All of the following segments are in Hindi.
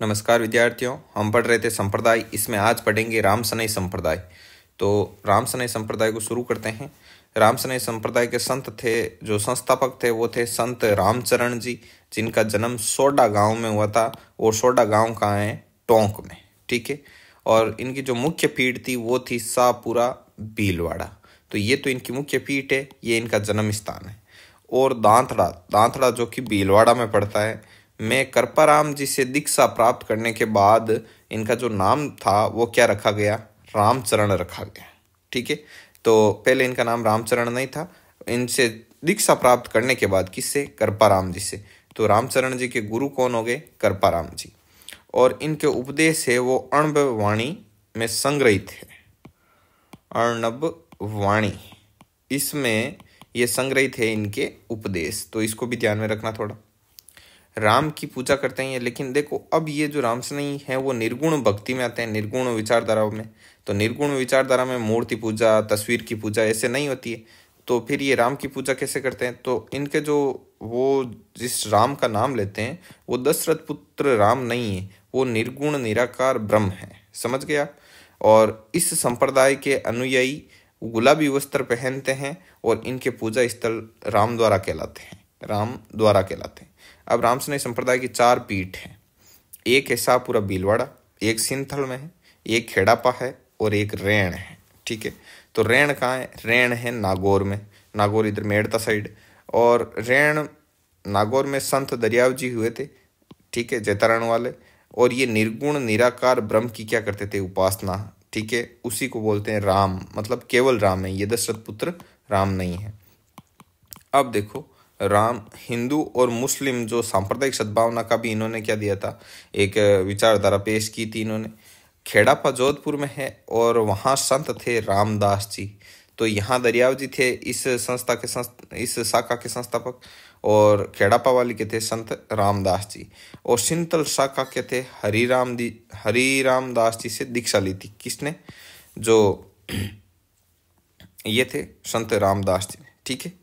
नमस्कार विद्यार्थियों, हम पढ़ रहे थे संप्रदाय। इसमें आज पढ़ेंगे रामसनई संप्रदाय। तो रामसनई संप्रदाय को शुरू करते हैं। रामसनई संप्रदाय के संत थे, जो संस्थापक थे वो थे संत रामचरण जी, जिनका जन्म सोडा गांव में हुआ था। और सोडा गांव कहाँ है? टोंक में। ठीक है। और इनकी जो मुख्य पीठ थी वो थी शाहपुरा भीलवाड़ा। तो ये तो इनकी मुख्य पीठ है, ये इनका जन्म स्थान है। और दांतड़ा जो कि भीलवाड़ा में पड़ता है, में कृपाराम जी से दीक्षा प्राप्त करने के बाद इनका जो नाम था वो क्या रखा गया? रामचरण रखा गया। ठीक है। तो पहले इनका नाम रामचरण नहीं था। इनसे दीक्षा प्राप्त करने के बाद किससे? कृपाराम जी से। तो रामचरण जी के गुरु कौन हो गए? कृपाराम जी। और इनके उपदेश है वो अर्णव वाणी में संग्रहित है। अर्णव वाणी, इसमें ये संग्रहित है इनके उपदेश। तो इसको भी ध्यान में रखना थोड़ा। राम की पूजा करते हैं, लेकिन देखो अब ये जो रामसनई है वो निर्गुण भक्ति में आते हैं, निर्गुण विचारधारा में। तो निर्गुण विचारधारा में मूर्ति पूजा, तस्वीर की पूजा ऐसे नहीं होती है। तो फिर ये राम की पूजा कैसे करते हैं? तो इनके जो वो जिस राम का नाम लेते हैं वो दशरथ पुत्र राम नहीं है, वो निर्गुण निराकार ब्रह्म है। समझ गया? और इस संप्रदाय के अनुयायी गुलाबी वस्त्र पहनते हैं और इनके पूजा स्थल राम द्वारा कहलाते हैं, राम द्वारा कहलाते हैं। अब रामसनई संप्रदाय की 4 पीठ हैं। एक है शाहपुरा भीलवाड़ा, एक सिंथल में है, एक खेड़ापा है और एक रेण है। ठीक है। तो रेण कहाँ है? रेण है नागौर में। नागौर इधर मेड़ता साइड। और रेण नागौर में संत दरियाव जी हुए थे। ठीक है, जैतारण वाले। और ये निर्गुण निराकार ब्रह्म की क्या करते थे? उपासना। ठीक है। उसी को बोलते हैं राम, मतलब केवल राम है, ये दशरथ पुत्र राम नहीं है। अब देखो, राम हिंदू और मुस्लिम जो सांप्रदायिक सद्भावना का भी इन्होंने क्या दिया था? एक विचारधारा पेश की थी इन्होंने। खेड़ापा जोधपुर में है और वहाँ संत थे रामदास जी। तो यहाँ दरियाव जी थे इस संस्था के इस शाखा के संस्थापक। और खेड़ापा वाली के थे संत रामदास जी। और सिंथल शाखा के थे हरिराम दास जी से दीक्षा ली थी। किसने? जो ये थे संत रामदास जी। ठीक है।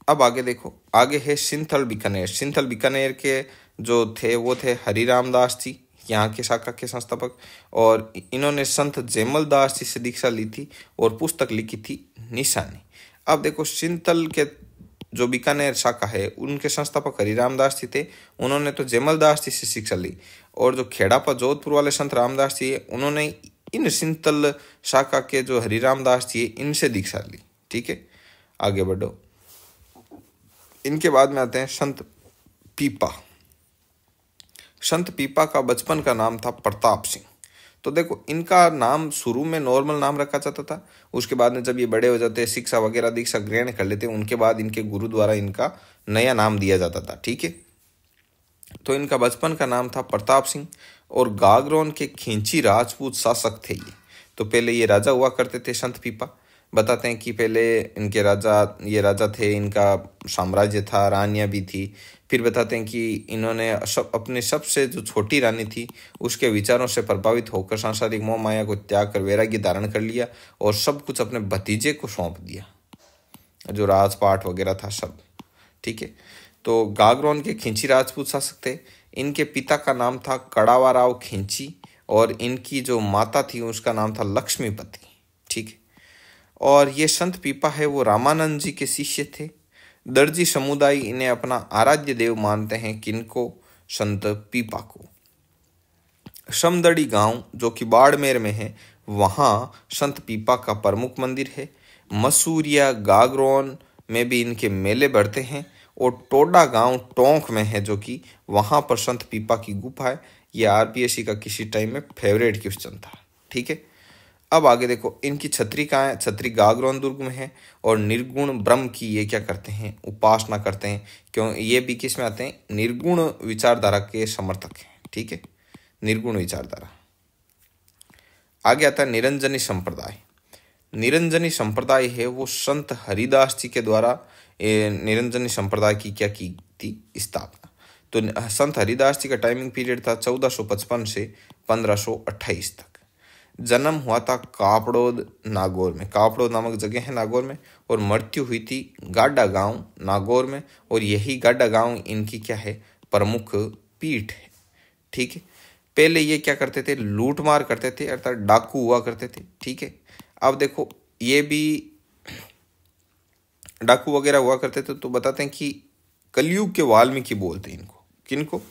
अब आगे देखो, आगे है सिंथल बीकानेर। सिंथल बीकानेर के जो थे वो थे हरिराम दास जी, यहाँ के शाखा के संस्थापक। और इन्होंने संत जैमल दास जी से दीक्षा ली थी और पुस्तक लिखी थी निशानी। अब देखो, सिंथल के जो बीकानेर शाखा है उनके संस्थापक हरिराम दास जी थे, उन्होंने तो जैमल दास जी से शिक्षा ली। और जो खेड़ापा जोधपुर वाले संत रामदास जी है, उन्होंने इन सिंथल शाखा के जो हरिराम दास जी है इनसे दीक्षा ली। ठीक है। आगे बढ़ो। इनके बाद में आते हैं संत पीपा। संत पीपा का बचपन का नाम था प्रताप सिंह। तो देखो, इनका नाम शुरू में नॉर्मल नाम रखा जाता था। उसके बाद में जब ये बड़े हो जाते, शिक्षा वगैरह दीक्षा ग्रहण कर लेते, उनके बाद इनके गुरु द्वारा इनका नया नाम दिया जाता था। ठीक है। तो इनका बचपन का नाम था प्रताप सिंह। और गागरोन के खिंची राजपूत शासक थे ये। तो पहले ये राजा हुआ करते थे संत पीपा। बताते हैं कि पहले इनके ये राजा थे, इनका साम्राज्य था, रानियां भी थी। फिर बताते हैं कि इन्होंने अपने सबसे जो छोटी रानी थी उसके विचारों से प्रभावित होकर सांसारिक मोह माया को त्याग कर वैराग्य धारण कर लिया और सब कुछ अपने भतीजे को सौंप दिया, जो राजपाट वगैरह था सब। ठीक है। तो गागरोन के खिंची राजपूत शासक थे। इनके पिता का नाम था कड़ावाराव खिंची और इनकी जो माता थी उसका नाम था लक्ष्मीपति। ठीक है। और ये संत पीपा है वो रामानंद जी के शिष्य थे। दर्जी समुदाय इन्हें अपना आराध्य देव मानते हैं। किनको? संत पीपा को। समदड़ी गांव जो कि बाड़मेर में है, वहाँ संत पीपा का प्रमुख मंदिर है। मसूरिया गागरोन में भी इनके मेले बढ़ते हैं। और टोडा गांव टोंक में है, जो कि वहाँ पर संत पीपा की गुफा है। ये आरपीएससी का किसी टाइम में फेवरेट क्वेश्चन था। ठीक है। अब आगे देखो, इनकी छतरी कहाँ है? छतरी गागरोन दुर्ग में है। और निर्गुण ब्रह्म की ये क्या करते हैं? उपासना करते हैं। क्यों? ये भी किस में आते हैं? निर्गुण विचारधारा के समर्थक हैं। ठीक है। निर्गुण विचारधारा। आगे आता है निरंजनी संप्रदाय। निरंजनी संप्रदाय है वो संत हरिदास जी के द्वारा निरंजनी संप्रदाय की क्या की थी? स्थापना। तो संत हरिदास जी का टाइमिंग पीरियड था 1455 से 1528 तक। जन्म हुआ था कापड़ोद नागौर में। कापड़ोद नामक जगह है नागौर में। और मृत्यु हुई थी गाडा गांव नागौर में। और यही गाडा गांव इनकी क्या है? प्रमुख पीठ है। ठीक है। पहले ये क्या करते थे, लूट मार करते थे, अर्थात डाकू हुआ करते थे। ठीक है। अब देखो ये भी डाकू वगैरह हुआ करते थे। तो बताते हैं कि कलयुग के वाल्मीकि बोलते हैं इनको। किनको?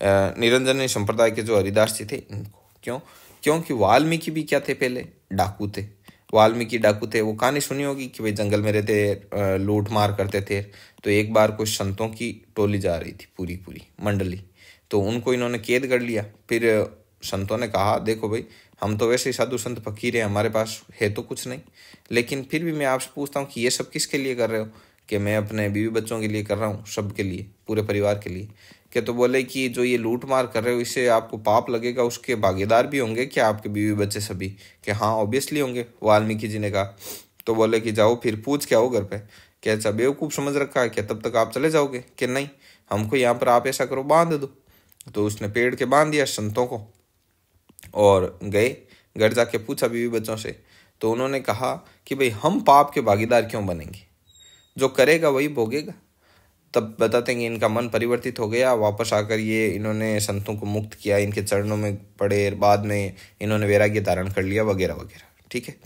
निरंजन संप्रदाय के जो हरिदास जी थे इनको। क्यों? क्योंकि वाल्मीकि भी क्या थे, पहले डाकू थे। वाल्मीकि डाकू थे। वो कहानी सुनी होगी कि भाई जंगल में रहते, लूट मार करते थे। तो एक बार कुछ संतों की टोली जा रही थी, पूरी पूरी मंडली, तो उनको इन्होंने कैद कर लिया। फिर संतों ने कहा देखो भाई, हम तो वैसे ही साधु संत फकीर हैं, हमारे पास है तो कुछ नहीं, लेकिन फिर भी मैं आपसे पूछता हूँ कि ये सब किसके लिए कर रहे हो? कि मैं अपने बीवी बच्चों के लिए कर रहा हूँ, सबके लिए, पूरे परिवार के लिए। क्या? तो बोले कि जो ये लूट मार कर रहे हो इससे आपको पाप लगेगा, उसके भागीदार भी होंगे क्या आपके बीवी बच्चे सभी? कि हाँ ऑब्वियसली होंगे, वाल्मीकि जी ने कहा। तो बोले कि जाओ फिर पूछ के आओ घर पे। क्या अच्छा बेवकूफ़ समझ रखा है क्या, तब तक आप चले जाओगे? कि नहीं, हमको यहाँ पर आप ऐसा करो, बांध दो। तो उसने पेड़ के बांध दिया संतों को और गए घर जाके पूछा बीवी बच्चों से। तो उन्होंने कहा कि भाई हम पाप के भागीदार क्यों बनेंगे, जो करेगा वही भोगेगा। तब बताते हैं कि इनका मन परिवर्तित हो गया। वापस आकर ये इन्होंने संतों को मुक्त किया, इनके चरणों में पड़े, बाद में इन्होंने वैराग्य धारण कर लिया वगैरह वगैरह। ठीक है।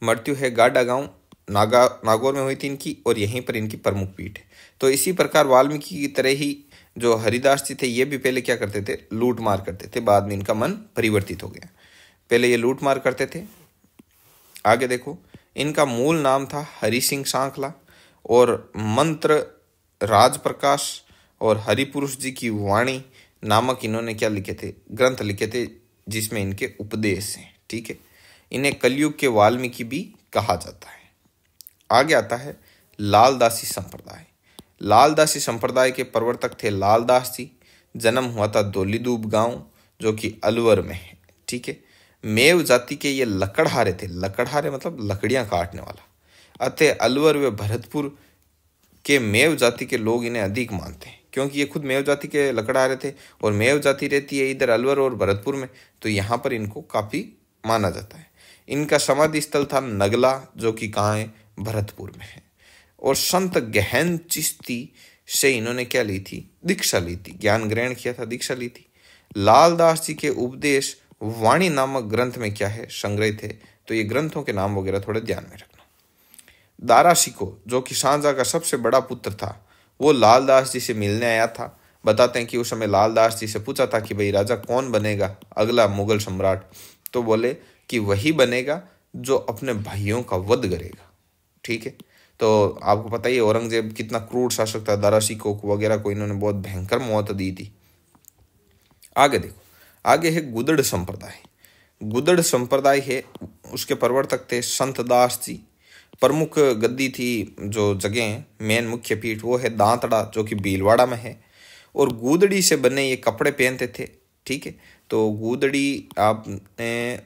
मृत्यु है गाडा गांव नागौर में हुई थी इनकी, और यहीं पर इनकी प्रमुख पीठ है। तो इसी प्रकार वाल्मीकि की तरह ही जो हरिदास जी थे ये भी पहले क्या करते थे, लूट मार करते थे। बाद में इनका मन परिवर्तित हो गया। पहले ये लूट मार करते थे। आगे देखो, इनका मूल नाम था हरि सिंह सांखला, और मंत्र राज प्रकाश और हरिपुरुष जी की वाणी नामक इन्होंने क्या लिखे थे, ग्रंथ लिखे थे, जिसमें इनके उपदेश हैं। ठीक है। इन्हें कलयुग के वाल्मीकि भी कहा जाता है। आगे आता है लालदासी संप्रदाय। लालदासी संप्रदाय के प्रवर्तक थे लालदास जी। जन्म हुआ था दोलीदूब गांव, जो कि अलवर में है। ठीक है। मेव जाति के ये लकड़हारे थे। लकड़हारे मतलब लकड़ियां काटने वाला। अतः अलवर व भरतपुर के मेव जाति के लोग इन्हें अधिक मानते हैं, क्योंकि ये खुद मेव जाति के लकड़हारे थे, और मेव जाति रहती है इधर अलवर और भरतपुर में, तो यहाँ पर इनको काफी माना जाता है। इनका समाधि स्थल था नगला, जो कि कहाँ है, भरतपुर में है। और संत गहन चिश्ती से इन्होंने क्या ली थी, दीक्षा ली थी, ज्ञान ग्रहण किया था, दीक्षा ली थी। लालदास जी के उपदेश वाणी नामक ग्रंथ में क्या है, संग्रहित है। तो ये ग्रंथों के नाम वगैरह थोड़े ध्यान में रखना। दारा शिको, जो कि शाहजहां का सबसे बड़ा पुत्र था, वो लालदास जी से मिलने आया था। बताते हैं कि उस समय लालदास जी से पूछा था कि भाई राजा कौन बनेगा अगला मुगल सम्राट? तो बोले कि वही बनेगा जो अपने भाइयों का वध करेगा। ठीक है। तो आपको पता ही है औरंगजेब कितना क्रूर शासक था। दारा शिको वगैरह को इन्होंने बहुत भयंकर मौत दी थी। आगे देखो, आगे है गुदड़ संप्रदाय। गुदड़ संप्रदाय है, उसके प्रवर्तक थे संत दास जी। प्रमुख गद्दी थी, जो जगह मेन मुख्य पीठ, वो है दांतड़ा, जो कि भीलवाड़ा में है। और गूदड़ी से बने ये कपड़े पहनते थे। ठीक है। तो गूदड़ी आपने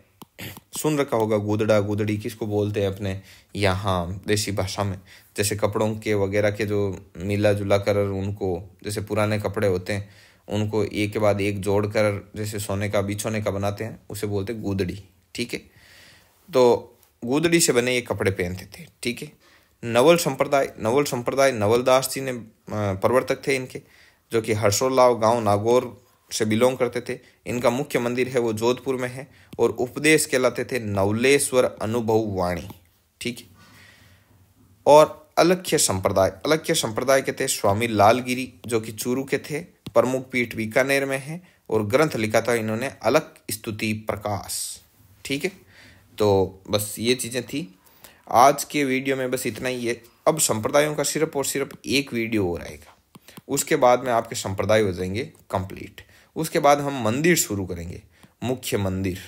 सुन रखा होगा, गूदड़ा गूदड़ी किसको बोलते हैं अपने यहाँ देसी भाषा में। जैसे कपड़ों के वगैरह के जो मिला जुला कर उनको, जैसे पुराने कपड़े होते हैं उनको एक के बाद एक जोड़कर जैसे सोने का बिछोने का बनाते हैं, उसे बोलते हैं गूदड़ी। ठीक है। तो गूदड़ी से बने ये कपड़े पहनते थे। ठीक है। नवल संप्रदाय नवलदास जी ने प्रवर्तक थे इनके, जो कि हर्षोल्लाव गांव नागौर से बिलोंग करते थे। इनका मुख्य मंदिर है वो जोधपुर में है, और उपदेश कहलाते थे नवलेश्वर अनुभव वाणी। ठीक है। और अलख्य संप्रदाय के थे स्वामी लालगिरी, जो कि चूरू के थे। प्रमुख पीठ बीकानेर में है, और ग्रंथ लिखा था इन्होंने अलख स्तुति प्रकाश। ठीक है। तो बस ये चीज़ें थी आज के वीडियो में, बस इतना ही है। अब संप्रदायों का सिर्फ और सिर्फ एक वीडियो और आएगा, उसके बाद में आपके संप्रदाय हो जाएंगे कंप्लीट। उसके बाद हम मंदिर शुरू करेंगे, मुख्य मंदिर।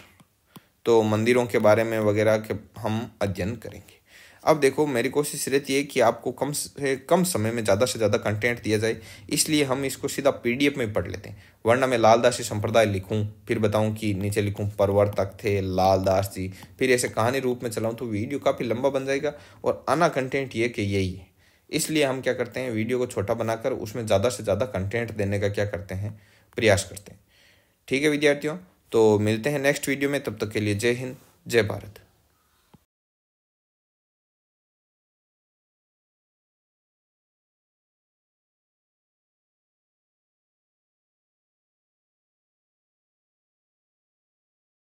तो मंदिरों के बारे में वगैरह के हम अध्ययन करेंगे। अब देखो, मेरी कोशिश रहती है कि आपको कम से कम समय में ज़्यादा से ज़्यादा कंटेंट दिया जाए, इसलिए हम इसको सीधा PDF में पढ़ लेते हैं। वरना मैं लालदासी संप्रदाय लिखूं, फिर बताऊं कि नीचे लिखूं प्रवर्तक थे लालदास जी, फिर ऐसे कहानी रूप में चलाऊं, तो वीडियो काफ़ी लंबा बन जाएगा, और आना कंटेंट ये कि यही है। इसलिए हम क्या करते हैं, वीडियो को छोटा बनाकर उसमें ज़्यादा से ज़्यादा कंटेंट देने का क्या करते हैं, प्रयास करते हैं। ठीक है विद्यार्थियों, तो मिलते हैं नेक्स्ट वीडियो में। तब तक के लिए जय हिंद, जय भारत।